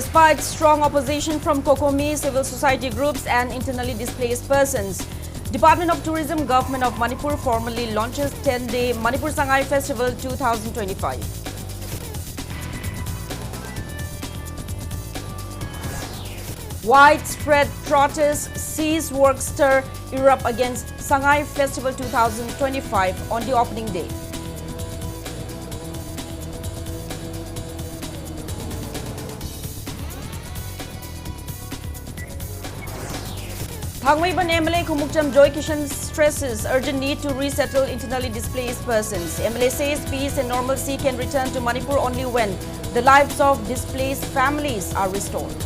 Despite strong opposition from Kokomi, civil society groups and internally displaced persons, Department of Tourism, Government of Manipur formally launches 10-day Manipur Sangai Festival 2025. Widespread protests, seize work stir erupt against Sangai Festival 2025 on the opening day. Thangmaiban MLA Kumukcham Joy Kishan stresses urgent need to resettle internally displaced persons. MLA says peace and normalcy can return to Manipur only when the lives of displaced families are restored.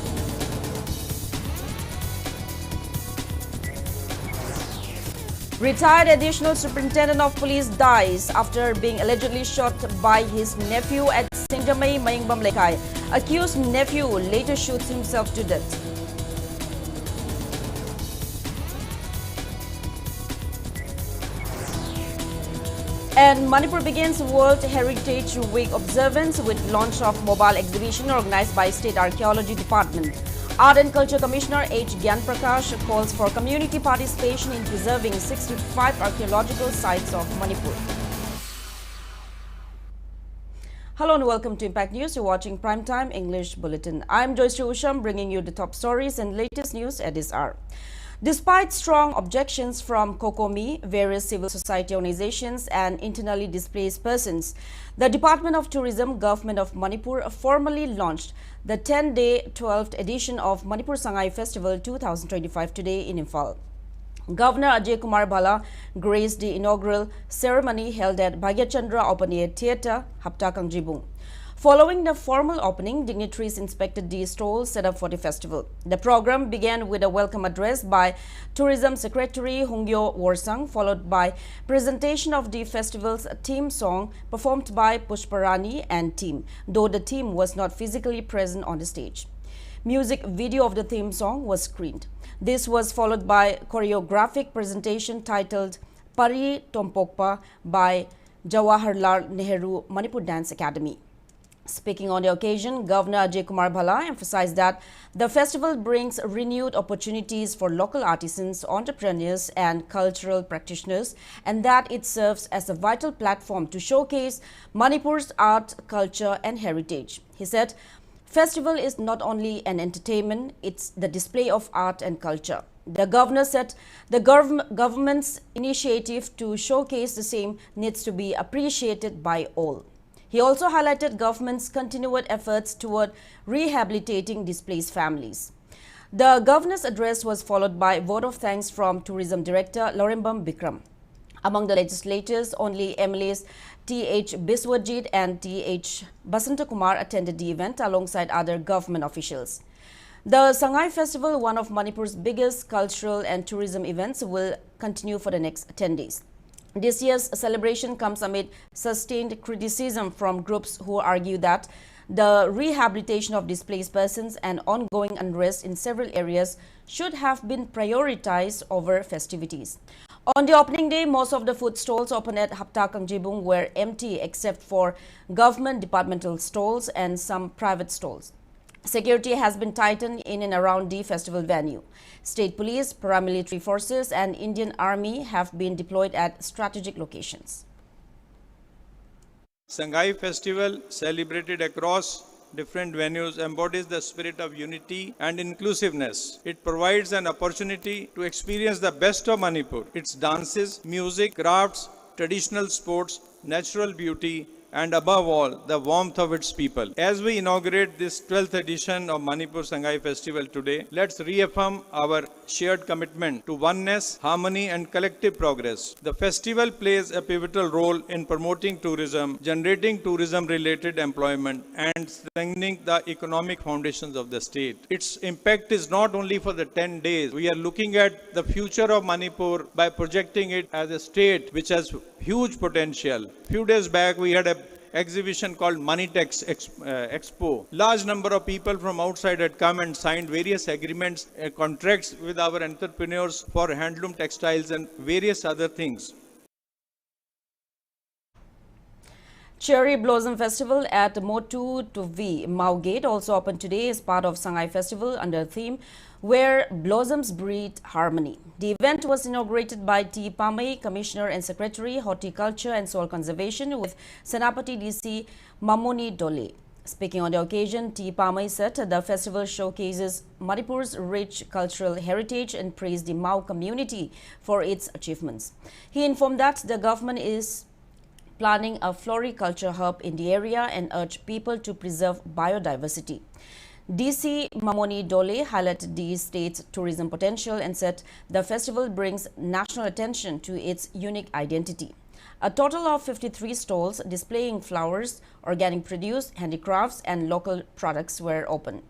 Retired Additional Superintendent of Police dies after being allegedly shot by his nephew at Singjamay, Mayingbam Lekai. Accused nephew later shoots himself to death. And Manipur begins World Heritage Week observance with launch of mobile exhibition organized by State Archaeology Department. Art and Culture Commissioner H. Gyan Prakash calls for community participation in preserving 65 archaeological sites of Manipur. Hello and welcome to Impact News. You're watching Primetime English Bulletin. I'm JOYSHREE USHAM bringing you the top stories and latest news at this hour. Despite strong objections from Kokomi, various civil society organizations and internally displaced persons, the Department of Tourism, Government of Manipur formally launched the 10-day 12th edition of Manipur Sangai Festival 2025 today in Imphal. Governor Ajay Kumar Bhala graced the inaugural ceremony held at Bhagyachandra Open Air Theatre, Hapta Kangjibung. Following the formal opening, dignitaries inspected the stalls set up for the festival. The program began with a welcome address by Tourism Secretary Hungyo Worsang, followed by presentation of the festival's theme song performed by Pushparani and team, though the team was not physically present on the stage. Music video of the theme song was screened. This was followed by choreographic presentation titled Pari Tompokpa by Jawaharlal Nehru Manipur Dance Academy. Speaking on the occasion, Governor Ajay Kumar Bhala emphasized that the festival brings renewed opportunities for local artisans, entrepreneurs and cultural practitioners, and that it serves as a vital platform to showcase Manipur's art, culture and heritage. He said, "Festival is not only an entertainment, it's the display of art and culture." The governor said the government's initiative to showcase the same needs to be appreciated by all. He also highlighted government's continued efforts toward rehabilitating displaced families. The governor's address was followed by a vote of thanks from Tourism Director Lorembam Bikram. Among the legislators, only MLAs T.H. Biswajit and T.H. Basantakumar attended the event alongside other government officials. The Sangai Festival, one of Manipur's biggest cultural and tourism events, will continue for the next 10 days. This year's celebration comes amid sustained criticism from groups who argue that the rehabilitation of displaced persons and ongoing unrest in several areas should have been prioritized over festivities. On the opening day, most of the food stalls open at Hapta Kangjibung were empty except for government departmental stalls and some private stalls. Security has been tightened in and around the festival venue. State police, paramilitary forces and Indian Army have been deployed at strategic locations. Sangai Festival, celebrated across different venues, embodies the spirit of unity and inclusiveness. It provides an opportunity to experience the best of Manipur, its dances, music, crafts, traditional sports, natural beauty, and above all, the warmth of its people. As we inaugurate this 12th edition of Manipur Sangai Festival today, let's reaffirm our shared commitment to oneness, harmony and collective progress. The festival plays a pivotal role in promoting tourism, generating tourism-related employment and strengthening the economic foundations of the state. Its impact is not only for the 10 days. We are looking at the future of Manipur by projecting it as a state which has huge potential. Few days back, we had a exhibition called Moneytex Expo. Large number of people from outside had come and signed various agreements, contracts with our entrepreneurs for handloom textiles and various other things. Cherry Blossom Festival at Motu Tuvi Mau Gate also opened today as part of Sangai Festival under a theme where blossoms breed harmony. The event was inaugurated by T. Pamay, Commissioner and Secretary, Horticulture and Soil Conservation with Senapati DC Mamoni Dole. Speaking on the occasion, T. Pamay said the festival showcases Manipur's rich cultural heritage and praised the Mau community for its achievements. He informed that the government is planning a floriculture hub in the area and urged people to preserve biodiversity. DC Mamoni Dole highlighted the state's tourism potential and said the festival brings national attention to its unique identity. A total of 53 stalls displaying flowers, organic produce, handicrafts and local products were open.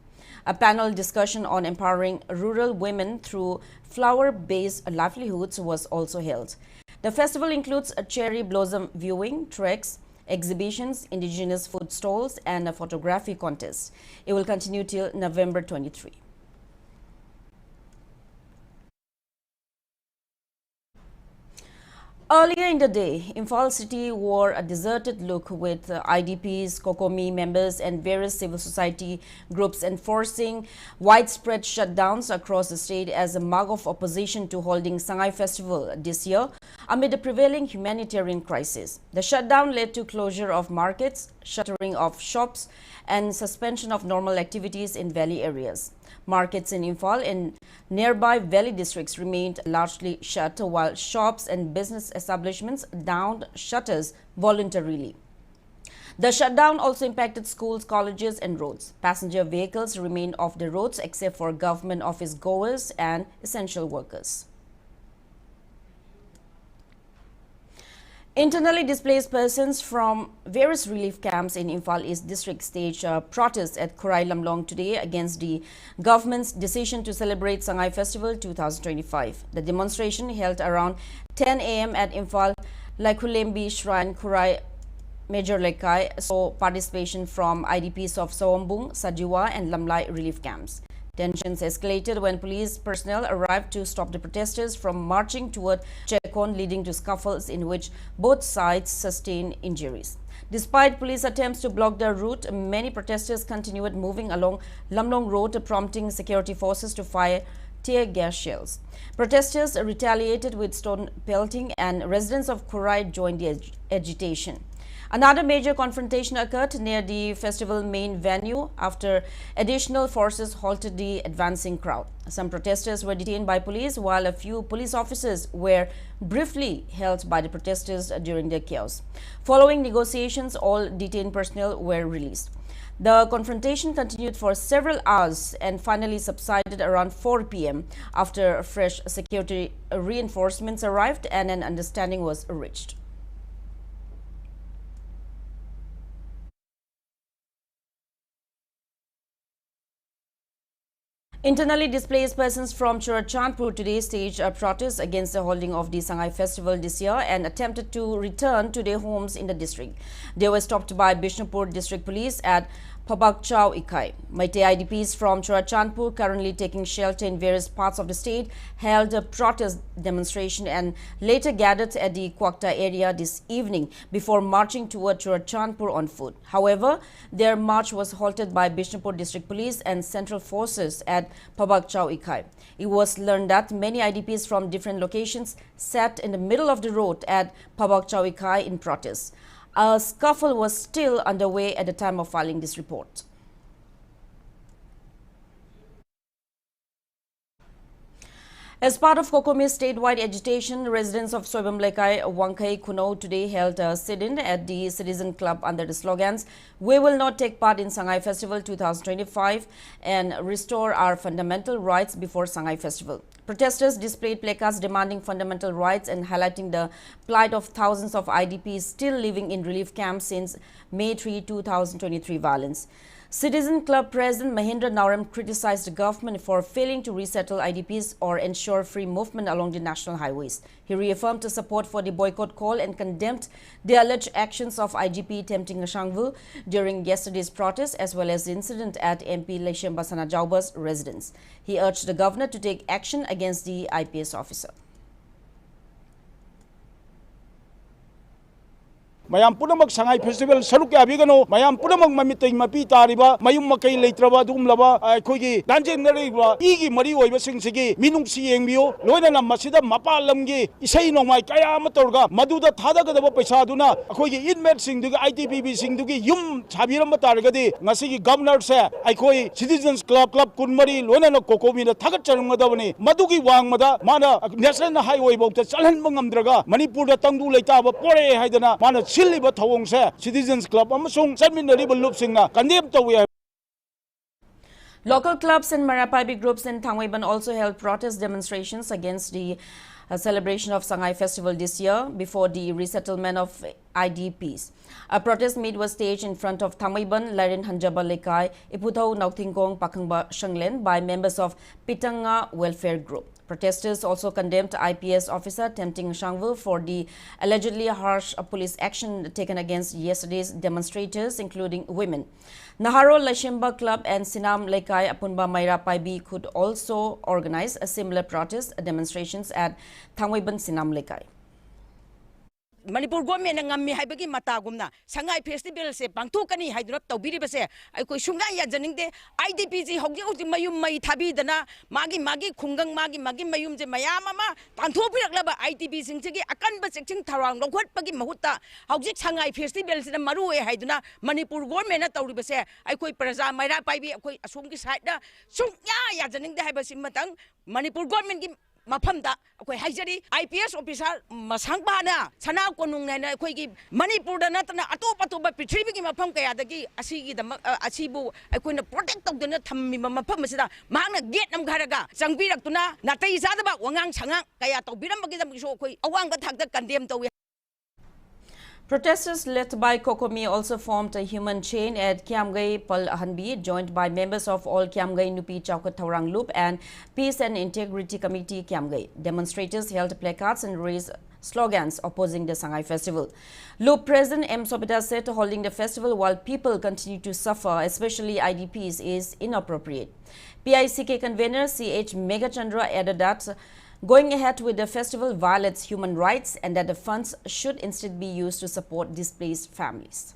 A panel discussion on empowering rural women through flower-based livelihoods was also held. The festival includes a cherry blossom viewing, treks, exhibitions, indigenous food stalls, and a photography contest. It will continue till November 23. Earlier in the day, Imphal City wore a deserted look with IDPs, Kokomi members and various civil society groups enforcing widespread shutdowns across the state as a mark of opposition to holding Sangai Festival this year amid the prevailing humanitarian crisis. The shutdown led to closure of markets, shuttering of shops and suspension of normal activities in valley areas. Markets in Imphal and nearby valley districts remained largely shut, while shops and business establishments downed shutters voluntarily. The shutdown also impacted schools, colleges and roads. Passenger vehicles remained off the roads except for government office goers and essential workers. Internally displaced persons from various relief camps in Imphal East District staged protests at Kurai Lamlong today against the government's decision to celebrate Sangai Festival 2025. The demonstration held around 10 a.m. at Imphal Laikhulembi Shrine, Kurai Major Lekai, saw participation from IDPs of Sawombung, Sajiwa and Lamlai relief camps. Tensions escalated when police personnel arrived to stop the protesters from marching toward Chekon, leading to scuffles in which both sides sustained injuries. Despite police attempts to block the route, many protesters continued moving along Lamlong Road, prompting security forces to fire tear gas shells. Protesters retaliated with stone pelting and residents of Kurai joined the agitation. Another major confrontation occurred near the festival main venue after additional forces halted the advancing crowd. Some protesters were detained by police, while a few police officers were briefly held by the protesters during the chaos. Following negotiations, all detained personnel were released. The confrontation continued for several hours and finally subsided around 4 p.m. after fresh security reinforcements arrived and an understanding was reached. Internally displaced persons from Churachandpur today staged a protest against the holding of the Sangai Festival this year and attempted to return to their homes in the district. They were stopped by Bishnupur District Police at Pabakchau Ikai. Meitei IDPs from Churachandpur, currently taking shelter in various parts of the state, held a protest demonstration and later gathered at the Kwakta area this evening before marching toward Churachandpur on foot. However, their march was halted by Bishnupur District Police and Central Forces at Pabakchau Ikai. It was learned that many IDPs from different locations sat in the middle of the road at Pabakchau Ikai in protest. A scuffle was still underway at the time of filing this report. As part of Kokomi's statewide agitation, residents of Soibamlekai, Wangkai, Kuno today held a sit-in at the Citizen Club under the slogans, "We will not take part in Sangai Festival 2025 and restore our fundamental rights before Sangai Festival." Protesters displayed placards demanding fundamental rights and highlighting the plight of thousands of IDPs still living in relief camps since May 3, 2023 violence. Citizen Club President Mahendra Nauram criticized the government for failing to resettle IDPs or ensure free movement along the national highways. He reaffirmed his support for the boycott call and condemned the alleged actions of IGP Temting Shangvu during yesterday's protest, as well as the incident at MP Leshem Basana Jauba's residence. He urged the governor to take action against the IPS officer. mayam punamak Sangai festival saruk ya bigano mayam punamak mamitai mapi tariba mayum makai leitraba dum laba aikogi danjeng nariba igi mari oiba singsigi minung siengbiyo loina nam masida mapalamgi isai nongmai kaya matorga maduda thadagadaba paisa duna akogi inmate singdugi ITPB singdugi yum chabiram targadi ngasigi governor se aikoi citizens club kunmari loina na kokomi na thagat charungadabani madugi wangmada mana national highway bokta chalhan bangamdraga Manipur da tangdu leitaba pore haidana mana chilliba thawong se citizens club amasung chanminariba lupsingna kandem tawi. Local clubs and Marapaibi groups in Thangwaiban also held protest demonstrations against the celebration of Sangai festival this year before the resettlement of IDPs. A protest meet was staged in front of Thangwaiban, Larin Hanjaba Lekai, Iputau Nautingkong Pakangba Shanglen by members of Pitanga Welfare Group. Protesters also condemned IPS officer Tempting Shangwu for the allegedly harsh police action taken against yesterday's demonstrators, including women. Naharo Lashimba Club and Sinam Lekai Apunba Maira Paibi could also organize a similar protest demonstrations at Thangwaiban Sinam Lekai. Manipur government ngammi haibagi matagumna Sangai festival se pangthokani haiduna tawbiri base aikoi sunga ya janingde IDPG hogi mayum mai thabi dana magi khungang magi mayum je mayam ama pangthopiraklaba IDP singchigi akanba section tharang loghatpagi mahutta hogi Sangai festival se maru e haiduna Manipur government na tawri base aikoi praja maira paibi aikoi asumgi side da sunga ya janingde haibasi matang Manipur government gi Mapamda, okay, Hajari, IPS officer, Masangana, Sana Konung, and Quaki, Manipur, the Natana, Atopato, but retrieving him a pumpkin, the Asigi, the Asibu, I couldn't protect of the Natami Mapamasida, Mana, get them Garaga, Sangbira Tuna, Natai Zadaba, Wangang Sanga, Kayato, Biramagam Shokoi, Awanga Tag condemned to. Protesters led by Kokomi also formed a human chain at Kiamgai Pal Hanbi, joined by members of all Kiamgai Nupi Chaukat Taurang Loop and Peace and Integrity Committee Kiamgai. Demonstrators held placards and raised slogans opposing the Sangai festival. Loop President M. Sobita said holding the festival while people continue to suffer, especially IDPs, is inappropriate. PICK convener C.H. Megachandra added that going ahead with the festival violates human rights and that the funds should instead be used to support displaced families.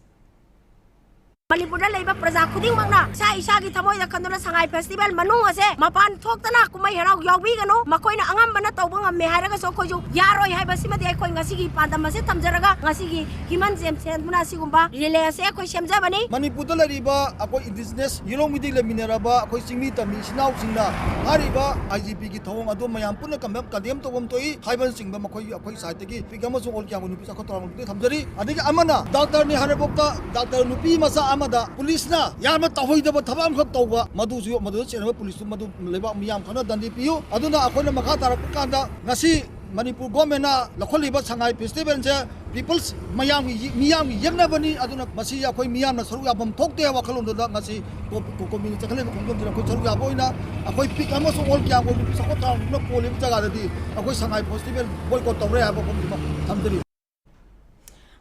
Manipur Labour Praza Kuding Magna, Sai Shagi Tamoy, the Kandura Sangai Festival, Manungase, Mapan Tokana, Kumai Hero, Yawigano, Makoina Angambana Tobanga, Meharaga Sokoju, Yaro, Habasima, the Eco Nasigi, Pandamasetam Zaraga, Nasigi, Himan Zem, Munasigumba, Rileas Eco Shemzabani, Manipur Riba, Ako indigenous, you know, with the Mineraba, Ako Singita, Mishnau Singa, Hariba, IGP Tom, Adomayam, Punakam, Kadem Tomtoi, Hyban Sing, Makoy, Sataki, Picamas, all Yamunupisakotram, Tamzari, I think Amana, Dr. Niharabota, Dr. Nupi Masa. Police na yama tahoy daba thabam khap tawba madu chen police madu leba miyam khana dandi piyo aduna akoina makha tarak kanda ngasi Manipur government na lakholiba Sangai festival je people's miyam yemna bani aduna masi akoi miyam na saru yabam thokte wa khalon da ngasi community khalen khongom jira ko saru yaboina akoi pik ama so all kya ko sakota no polim jaga dadi akoi Sangai festival boycott tawre ha ko thamdri.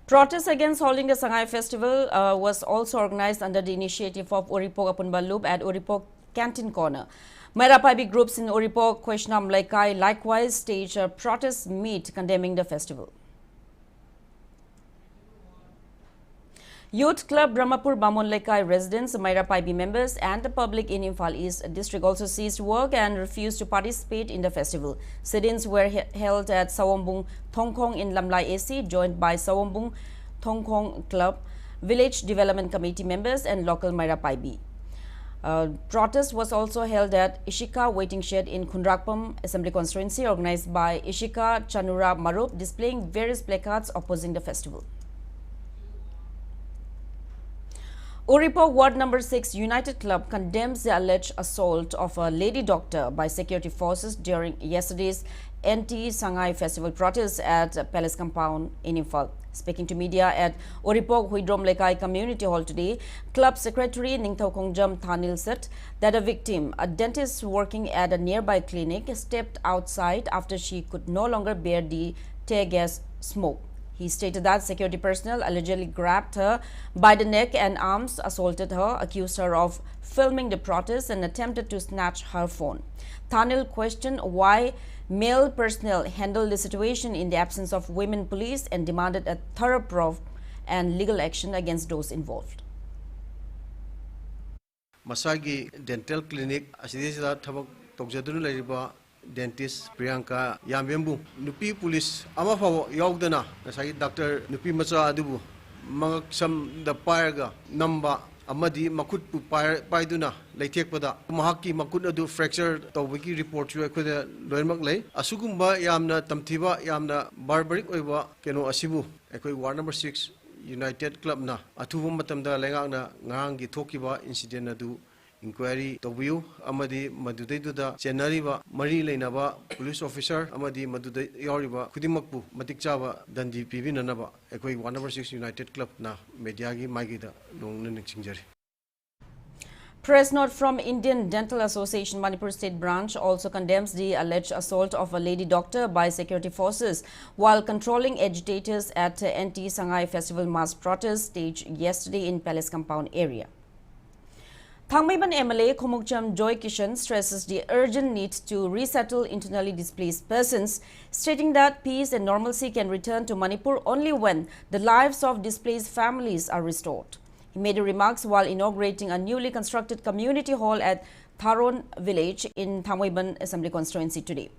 Protests against holding the Sangai festival was also organized under the initiative of Oripok Apunba Loop at Oripok Canteen Corner. Marapaibi groups in Oripok, Queshnam Laikai likewise staged a protest meet condemning the festival. Youth Club Brahmapur Bamon Lekai residents, Marapaibi members and the public in Imphal East district also ceased work and refused to participate in the festival. Sit-ins were held at Sawombung Thongkong in Lamlai AC, joined by Sawombung Thongkong Club, Village Development Committee members and local Marapaibi. Protest was also held at Ishika Waiting Shed in Khundrakpam Assembly Constituency, organized by Ishika Chanura Marup, displaying various placards opposing the festival. Oripok Ward No. 6 United Club condemns the alleged assault of a lady doctor by security forces during yesterday's anti-Sangai festival protests at Palace Compound in Imphal. Speaking to media at Oripok Huidrom Lekai Community Hall today, Club Secretary Ningthau Kongjam Thanil said that a victim, a dentist working at a nearby clinic, stepped outside after she could no longer bear the tear gas smoke. He stated that security personnel allegedly grabbed her by the neck and arms, assaulted her, accused her of filming the protest and attempted to snatch her phone. Thanil questioned why male personnel handled the situation in the absence of women police and demanded a thorough probe and legal action against those involved. Masagi dental clinic asidisida thabak tokjadun leriba dentist Priyanka Yamembu nupi police ama fawo yawdana nasagi doctor nupi macha adubu mangsam da pairga namba amadi makut pu paiduna leithekpada mahaki makut adu fracture tawbiki report yu ekhoda loimak lei asugumba yamna tamthiba yamna barbaric oiba keno asibu ekoi ward number 6 United Club na athuba matamda lengakna ngangi thokiba incident adu inquiry tobiu amadi madudaiduda chenariba mari leinaba police officer amadi madudai yoriba khudimakpu matikchaba dandi pibinanaba ekoi 1 number 6 United Club na media gi magida nongna ningsingjari. Press note from Indian Dental Association Manipur State Branch also condemns the alleged assault of a lady doctor by security forces while controlling agitators at anti-Sangai Festival mass protest staged yesterday in Palace Compound area. Thangmaiban MLA Khomukcham Joy Kishan stresses the urgent need to resettle internally displaced persons, stating that peace and normalcy can return to Manipur only when the lives of displaced families are restored. He made the remarks while inaugurating a newly constructed community hall at Tharon village in Thangmaiban Assembly constituency today.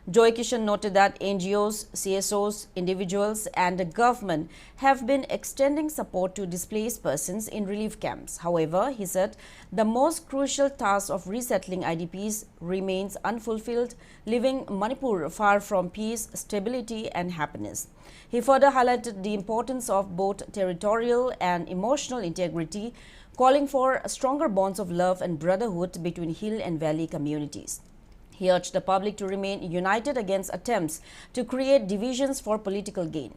Joy Kishan noted that NGOs, CSOs, individuals and the government have been extending support to displaced persons in relief camps. However, he said the most crucial task of resettling IDPs remains unfulfilled, leaving Manipur far from peace, stability and happiness. He further highlighted the importance of both territorial and emotional integrity, calling for stronger bonds of love and brotherhood between hill and valley communities. He urged the public to remain united against attempts to create divisions for political gain.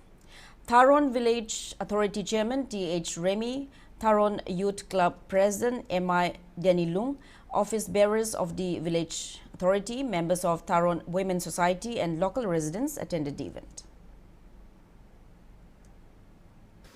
Tharon Village Authority Chairman T.H. Remy, Tharon Youth Club President M.I. Denilung, office bearers of the Village Authority, members of Tharon Women's Society and local residents attended the event.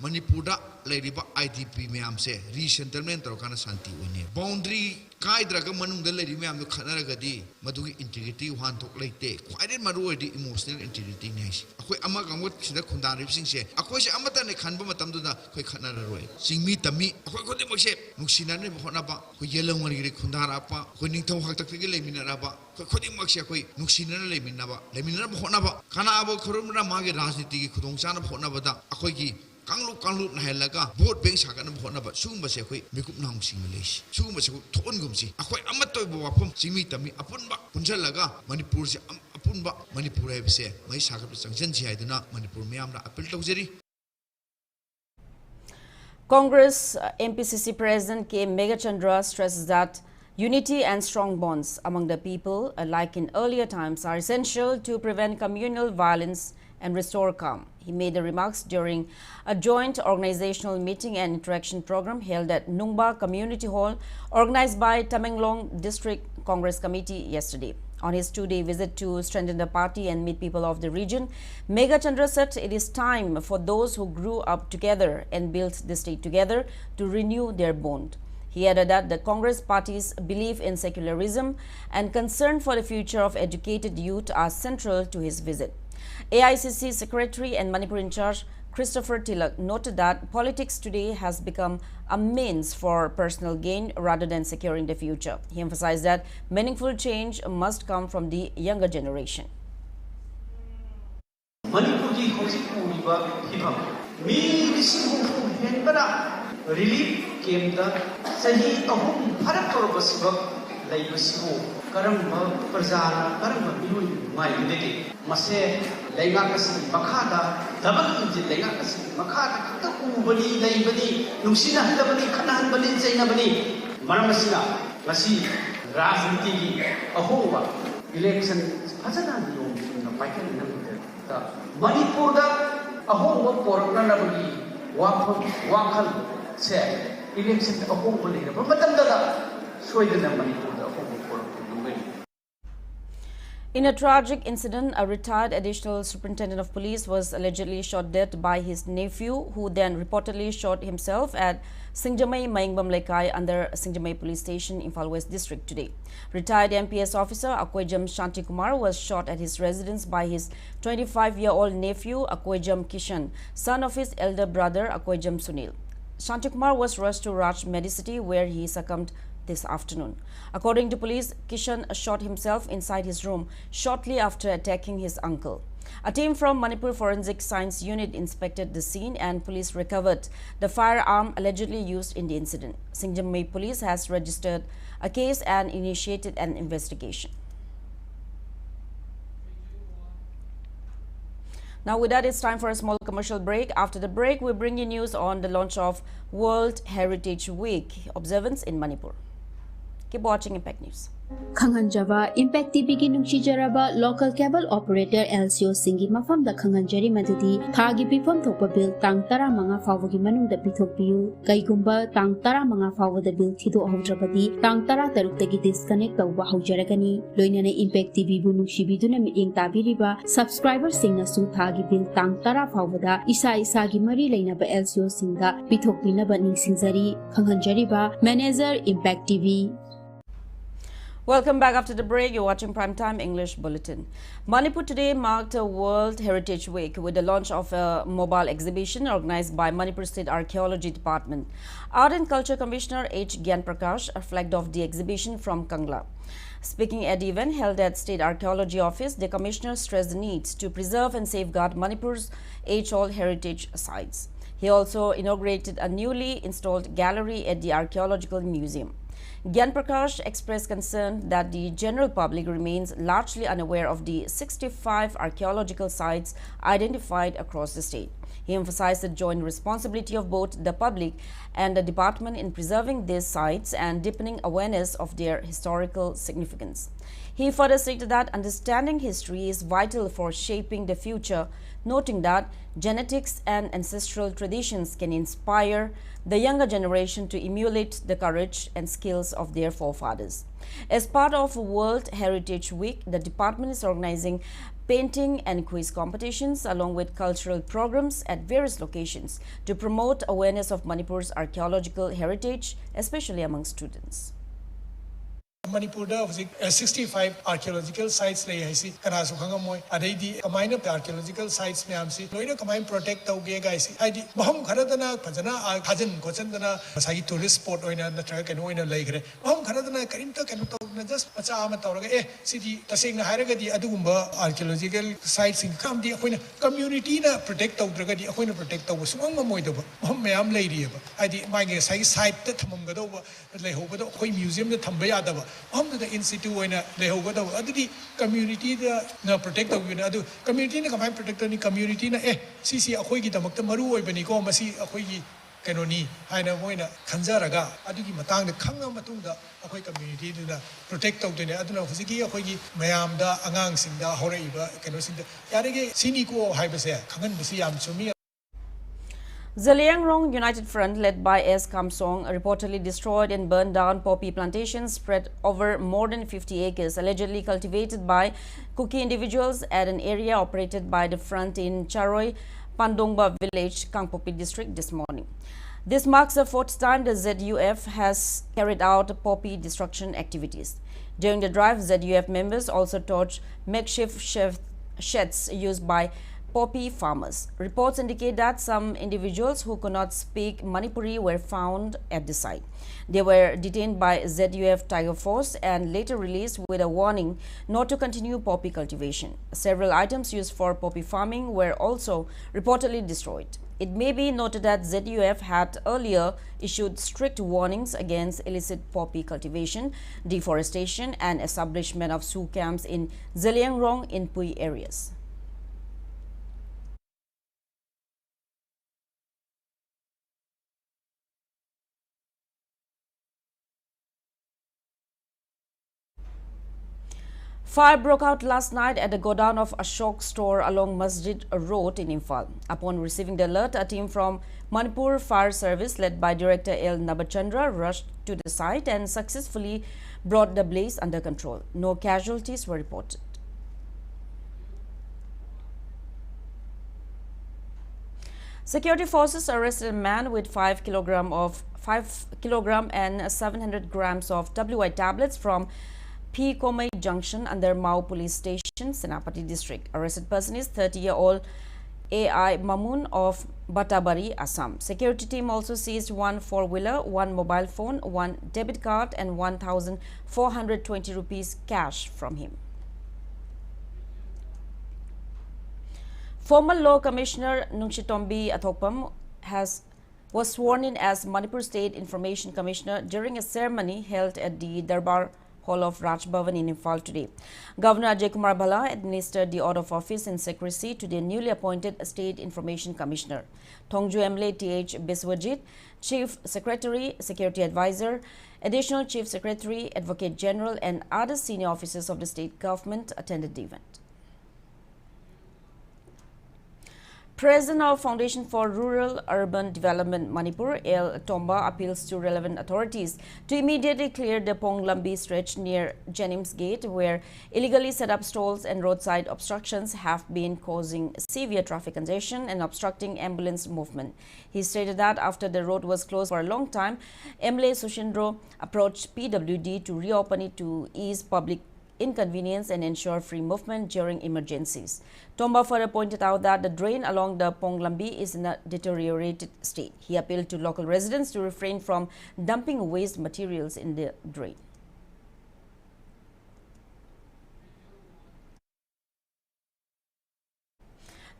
Manipurda leriba IDP mayamse resettlement torokana santi one boundary kaidraga manungda leri mayam do khanaragadi madugi integrity han thok leite khwaide maru odi emotional integrity nais akoi ama gamot sida khundarib singse akoi se amata ne khanba matamdu da khoi khanararoi singmi tami akoi khode mose nuksina ne honaba khoi yelong mari khundara pa khoi ningthau haktak gi leminara ba khoi khodi makse khoi nuksina ne leminaba honaba kana abo khurumra mage rajniti gi khudong chana honaba da akoi gi Kanglu nahelaga vote bank sakana honaba sumba se khoi mikup nang singlesh sumba se thon gumsi akhoi amatoi bo wapum simi tami apunba punjalaga Manipur se apunba Manipur hebse mai sakap changjan chi haiduna Manipur miyamra appeal tawjeri. Congress MPCC President K. Megachandra stresses that unity and strong bonds among the people, like in earlier times, are essential to prevent communal violence and restore calm. He made the remarks during a joint organizational meeting and interaction program held at Nungba Community Hall, organized by Tamenglong District Congress Committee yesterday. On his two-day visit to strengthen the party and meet people of the region, Megachandra said it is time for those who grew up together and built the state together to renew their bond. He added that the Congress party's belief in secularism and concern for the future of educated youth are central to his visit. AICC Secretary and Manipur in charge Christopher Tilak noted that politics today has become a means for personal gain rather than securing the future. He emphasized that meaningful change must come from the younger generation. Relief came the Sahi Ahum Harakorobasiba, Laibasibo, Karamba, Prazana, Karamba, Bilu, my lady, Mase, Laigakasi, Makada, Dabal Injil, Laigakasi, Makada, Kakubani, Laibani, Lucina, Dabani, Kanan, Bani, Zainabani, Maramasina, Masi, Razanti, Ahova, election, Hazana, in the Pakan number. Manipur, Ahova, Pornabani, Wakal. Election a home political, but In a tragic incident, a retired additional superintendent of police was allegedly shot dead by his nephew, who then reportedly shot himself at Singjamai Maingbam Lekai under Singjamai Police Station, Imphal West District today. Retired MPS officer Akoijam Shanti Kumar was shot at his residence by his 25-year-old nephew Akoijam Kishan, son of his elder brother Akoijam Sunil. Shanti Kumar was rushed to Raj Medicity, where he succumbed this afternoon. According to police, Kishan shot himself inside his room shortly after attacking his uncle. A team from Manipur Forensic Science Unit inspected the scene and police recovered the firearm allegedly used in the incident. Singjamai police has registered a case and initiated an investigation. Now with that, it's time for a small commercial break. After the break, we bring you news on the launch of World Heritage Week observance in Manipur. Keep watching Impact News. Khanganjava Impact TV ki nungsijaraba local cable operator LCO singi mafam da khanganjari madudi thagi pifam thokpa bill tang tara manga fawo gi manung da pithokpiu kaigumba tang tara manga fawo da bill thido haudrabadi tang tara taruk tagi disconnect tawba haujaragani loinane Impact TV bu nungsibiduna miting tabiriba subscriber singna su thagi bill tang tara fawo da isa gi mari leinaba LCO singda pithokpinaba ningsingjari khanganjari ba manager Impact TV. Welcome back after the break. You're watching Primetime English Bulletin. Manipur today marked a World Heritage Week with the launch of a mobile exhibition organized by Manipur State Archaeology Department. Art and Culture Commissioner H. Gyan Prakash flagged off the exhibition from Kangla. Speaking at the event held at State Archaeology Office, the Commissioner stressed the need to preserve and safeguard Manipur's age-old heritage sites. He also inaugurated a newly installed gallery at the Archaeological Museum. Gyan Prakash expressed concern that the general public remains largely unaware of the 65 archaeological sites identified across the state. He emphasized the joint responsibility of both the public and the department in preserving these sites and deepening awareness of their historical significance. He further stated that understanding history is vital for shaping the future, noting that genetics and ancestral traditions can inspire the younger generation to emulate the courage and skills of their forefathers. As part of World Heritage Week, the department is organizing painting and quiz competitions along with cultural programs at various locations to promote awareness of Manipur's archaeological heritage, especially among students. Manipur da 65 archaeological sites lay haisi kana su khangamoy adai kamai na archaeological sites me amsi loina kamai protect tauge guys haidi baham kharadana phajana khajan gochandana sai tourist spot oina na tra keno oina leigre baham kharadana karimta keno tawna just pacha ama tawraga city tasengna hairagadi adugumba archaeological sites in kamdi akoina community na protect tawdragadi akoina protect tawba sumang mamoidoba baham mayam leiriba haidi mage sai site ta thamamgadoba leihobado koi museum da thamba yadaba the institute oina lehogoda adudi community na protect tawina adu community na kamai protect ni community na sisi akhoi gi damakta maru oibani ko masi akhoi gi kenoni haina moina khanjaraga adugi matang da khanga matungda akhoi community na protect tawdene aduna husigi akhoi gi mayam da angang sing da horaiba kenosin da yarege sini ko haibase khangan bisi yam chumi. Zaliangrong United Front, led by S. Kamsong, reportedly destroyed and burned down poppy plantations spread over more than 50 acres, allegedly cultivated by Kuki individuals at an area operated by the front in Charoi, Pandongba village, Kangpopi district this morning. This marks the fourth time the ZUF has carried out poppy destruction activities. During the drive, ZUF members also torched makeshift sheds used by poppy farmers. Reports indicate that some individuals who could not speak Manipuri were found at the site. They were detained by ZUF Tiger Force and later released with a warning not to continue poppy cultivation. Several items used for poppy farming were also reportedly destroyed. It may be noted that ZUF had earlier issued strict warnings against illicit poppy cultivation, deforestation and establishment of zoo camps in Zaliangrong and Pui areas. Fire broke out last night at the godown of Ashok store along Masjid Road in Imphal. Upon receiving the alert, a team from Manipur Fire Service led by Director L. Nabachandra rushed to the site and successfully brought the blaze under control. No casualties were reported. Security forces arrested a man with 5 kilogram and 700 grams of WI tablets from P. Komai Junction under Mao Police Station, Senapati District. Arrested person is 30-year-old AI Mamun of Batabari, Assam. Security team also seized one four-wheeler, one mobile phone, one debit card and 1,420 rupees cash from him. Former Law Commissioner Nungshitombi Athokpam was sworn in as Manipur State Information Commissioner during a ceremony held at the Darbar Hall of Raj Bhavan in Imphal today. Governor Ajay Kumar Bhala administered the oath of office in secrecy to the newly appointed State Information Commissioner. Thongju MLA T.H. Biswajit, Chief Secretary, Security Advisor, Additional Chief Secretary, Advocate General and other senior officers of the state government attended the event. President of Foundation for Rural Urban Development Manipur, L. Tomba, appeals to relevant authorities to immediately clear the Ponglambi stretch near Jennings Gate, where illegally set up stalls and roadside obstructions have been causing severe traffic congestion and obstructing ambulance movement. He stated that after the road was closed for a long time, MLA Sushindro approached PWD to reopen it to ease public inconvenience and ensure free movement during emergencies. Tomba further pointed out that the drain along the Ponglambi is in a deteriorated state. He appealed to local residents to refrain from dumping waste materials in the drain.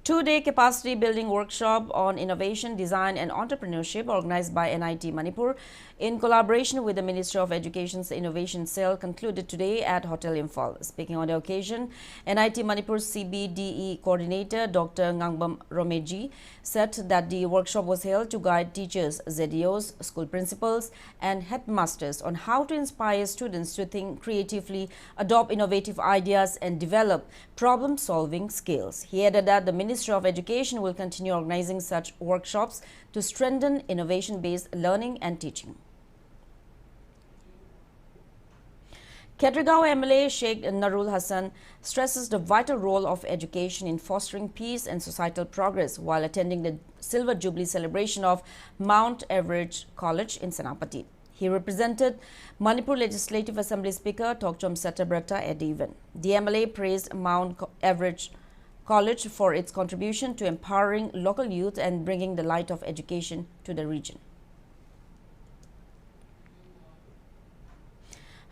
Two-day capacity building workshop on innovation, design and entrepreneurship organized by NIT Manipur in collaboration with the Ministry of Education's Innovation Cell concluded today at Hotel Imphal. Speaking on the occasion, NIT Manipur CBDE coordinator Dr. Ngangbam Romeji said that the workshop was held to guide teachers, ZDOs, school principals and headmasters on how to inspire students to think creatively, adopt innovative ideas and develop problem-solving skills. He added that the Ministry of Education will continue organizing such workshops to strengthen innovation-based learning and teaching. Ketragaon MLA Sheikh Narul Hassan stresses the vital role of education in fostering peace and societal progress while attending the Silver Jubilee celebration of Mount Everett College in Senapati. He represented Manipur Legislative Assembly Speaker Tokchom Satabrata at the event. The MLA praised Mount Everett College for its contribution to empowering local youth and bringing the light of education to the region.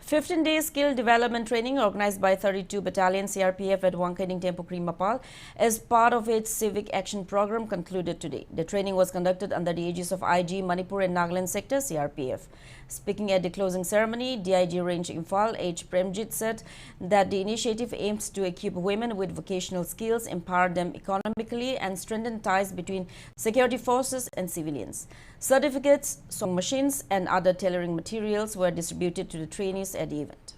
15-day skill development training organized by 32 Battalion CRPF at Wangkaining Tempo Krimapal as part of its civic action program concluded today. The training was conducted under the aegis of IG Manipur and Nagaland Sector CRPF. Speaking at the closing ceremony, DIG Range Imphal H. Premjit said that the initiative aims to equip women with vocational skills, empower them economically and strengthen ties between security forces and civilians. Certificates, sewing machines and other tailoring materials were distributed to the trainees at the event.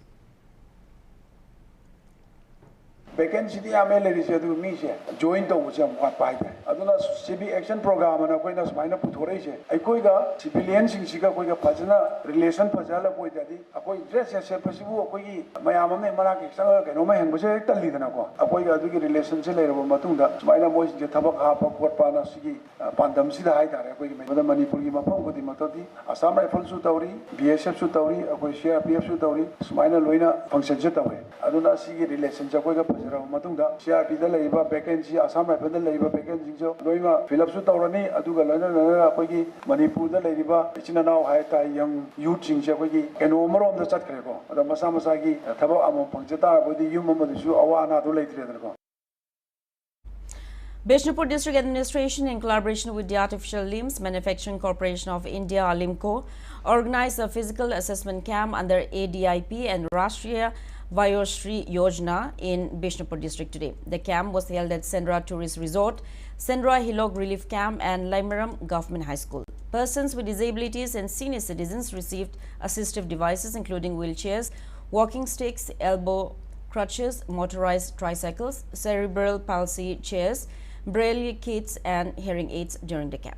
Vacancy the MLA to me, join the Usham what by the civic action program and a point of minor putoration. I coiga civilians in Chicago Pazana relation Pazala Boy Daddy, a point dress as a possible Kogi, Mayamane Maraki Sanga, and Oma and was a Talidanaco. A boy got the relations later of Matunda, Smina Boys, the Tabak Harper, Porpana Sigi, Pandam Sida Haida, with the Manipurima with the Matoti, a Sam Rifle Sutauri, BSF Sutauri, a Koshia PF Sutauri, Smina Loina, function Jetaway. I do not see relations of Matunda, CRP the labor vacancy, Assam the labor vacancy, Loima, Philip Sutaurani, Aduga Lana, Kogi, Manipur the labor, Chinana, Haita, young youth in Jakogi, and Omar on the Sakrego, the Masamasagi, Tabo Amon Poncheta, with the human Madisu, Awana to later. Bishnupur District Administration, in collaboration with the Artificial Limbs Manufacturing Corporation of India, Alimco, organized a physical assessment camp under ADIP and Rashtriya JOYSHREE Yojana in Bishnupur District today. The camp was held at Sendra Tourist Resort, Sendra Hilog Relief Camp and Laimaram Government High School. Persons with disabilities and senior citizens received assistive devices including wheelchairs, walking sticks, elbow crutches, motorized tricycles, cerebral palsy chairs, braille kits and hearing aids during the camp.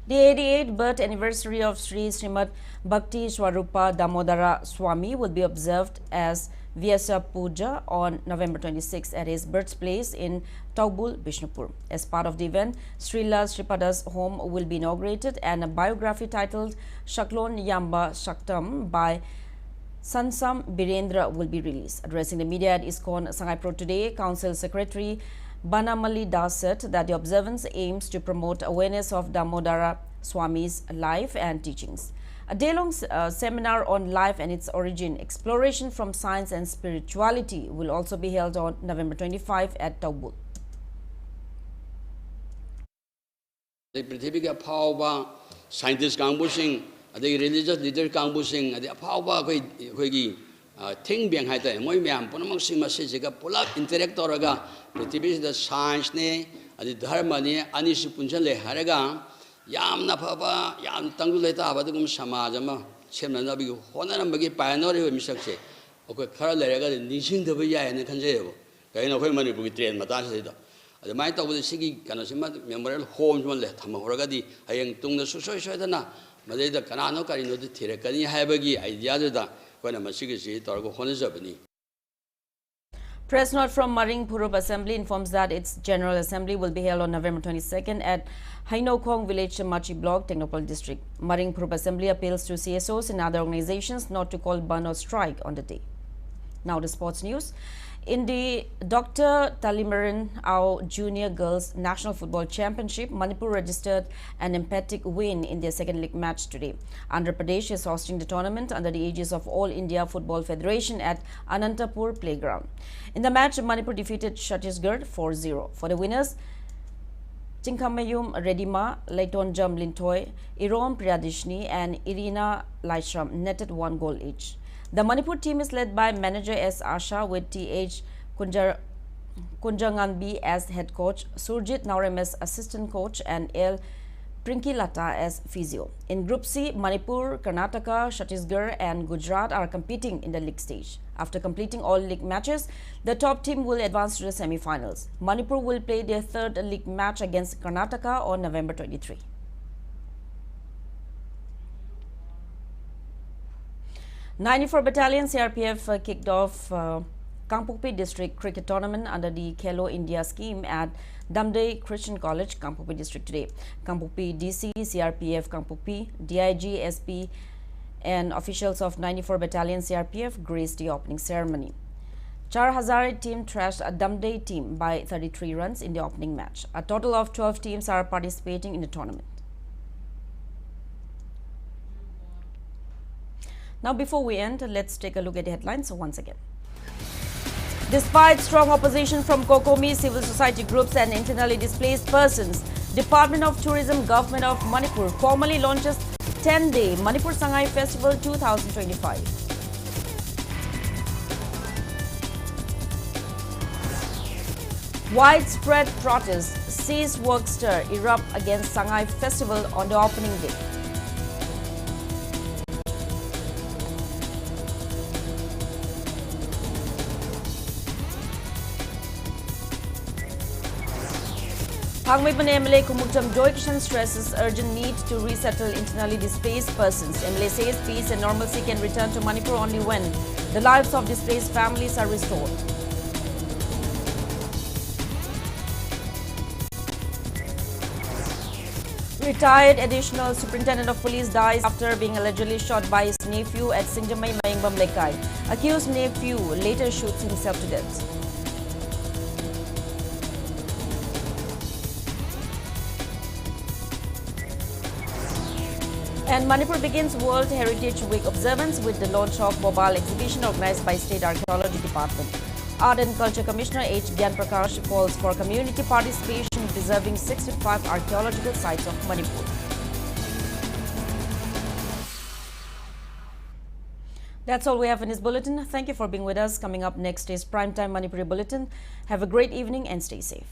The 88th birth anniversary of Sri Srimad Bhakti Swarupa Damodara Swami will be observed as Vyasa Puja on November 26 at his birthplace in Taubul, Bishnupur. As part of the event, Srila Sripada's home will be inaugurated and a biography titled Shaklon Yamba Shaktam by Sansam Birendra will be released. Addressing the media at ISKCON Sangai Pro today, Council Secretary Banamali Das said that the observance aims to promote awareness of Damodara Swami's life and teachings. A day-long seminar on life and its origin, exploration from science and spirituality will also be held on November 25 at Taubul. The Prithibiga Power Scientist Kambusing, the religious leader Kambusing, the Power Ting Biang Haita, Moyam, Ponamoxima Siziga, Pulak, Interrectoraga, Prithibi, the science ne, the Dharmani, Anisipunjale Haraga. Yam na papa, yam tanguleta, but the Samajama, Semanabi, Honamagi, Pioneer, Mr. Okay, Carla, Nishing the Villa and the Kanjeo. I know when money we train Matasida. The might of the Sigi Kanasima Memorial Home, one let Tamoragadi, I am Tung the Sushoidana, Madeda Canano, Carino, the Tirakani, Habagi, Ideada, when a Masigi or go Honazabani. Press note from Maring Purub Assembly informs that its General Assembly will be held on November 22nd at Hainokong Village, Machi Block, Technopole District. Maring Purub Assembly appeals to CSOs and other organizations not to call burn or strike on the day. Now the sports news. In the Dr. Talimaran Ao Junior Girls National Football Championship, Manipur registered an emphatic win in their second league match today. Andhra Pradesh is hosting the tournament under the aegis of All India Football Federation at Anantapur Playground. In the match, Manipur defeated Chhattisgarh 4-0. For the winners, Chinkamayum Redima, Laitonjam Lintoy, Irom Priyadishni and Irina Laishram netted 1 goal each. The Manipur team is led by manager S. Asha with T.H. Kunjanganbi as head coach, Surjit Naurem as assistant coach and L. Prinkilata as physio. In Group C, Manipur, Karnataka, Chhattisgarh and Gujarat are competing in the league stage. After completing all league matches, the top team will advance to the semi-finals. Manipur will play their third league match against Karnataka on November 23. '94 Battalion CRPF kicked off Kangpokpi District Cricket Tournament under the Khelo India scheme at Damdai Christian College, Kangpokpi District today. Kangpokpi DC, CRPF Kangpokpi, DIG, SP and officials of 94 Battalion CRPF graced the opening ceremony. Char Hazare team trashed a Damdai team by 33 runs in the opening match. A total of 12 teams are participating in the tournament. Now, before we end, let's take a look at the headlines once again. Despite strong opposition from Kokomi, civil society groups and internally displaced persons, Department of Tourism, Government of Manipur formally launches 10-day Manipur Sangai Festival 2025. Widespread protests sees work stir erupt against Sangai Festival on the opening day. Pangmeipan MLA Kumukcham JOYSHREE stresses urgent need to resettle internally displaced persons. MLA says peace and normalcy can return to Manipur only when the lives of displaced families are restored. Retired additional superintendent of police dies after being allegedly shot by his nephew at Singjamai Mayengbam Lekai. Accused nephew later shoots himself to death. And Manipur begins World Heritage Week observance with the launch of mobile exhibition organized by State Archaeology Department. Art and Culture Commissioner H. Gyan Prakash calls for community participation in preserving 65 archaeological sites of Manipur. That's all we have in this bulletin. Thank you for being with us. Coming up next is Primetime Manipuri Bulletin. Have a great evening and stay safe.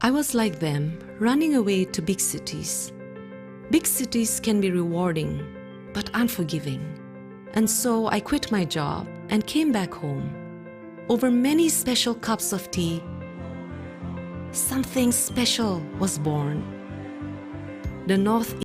I was like them, running away to big cities. Big cities can be rewarding, but unforgiving. And so I quit my job and came back home. Over many special cups of tea, something special was born. The North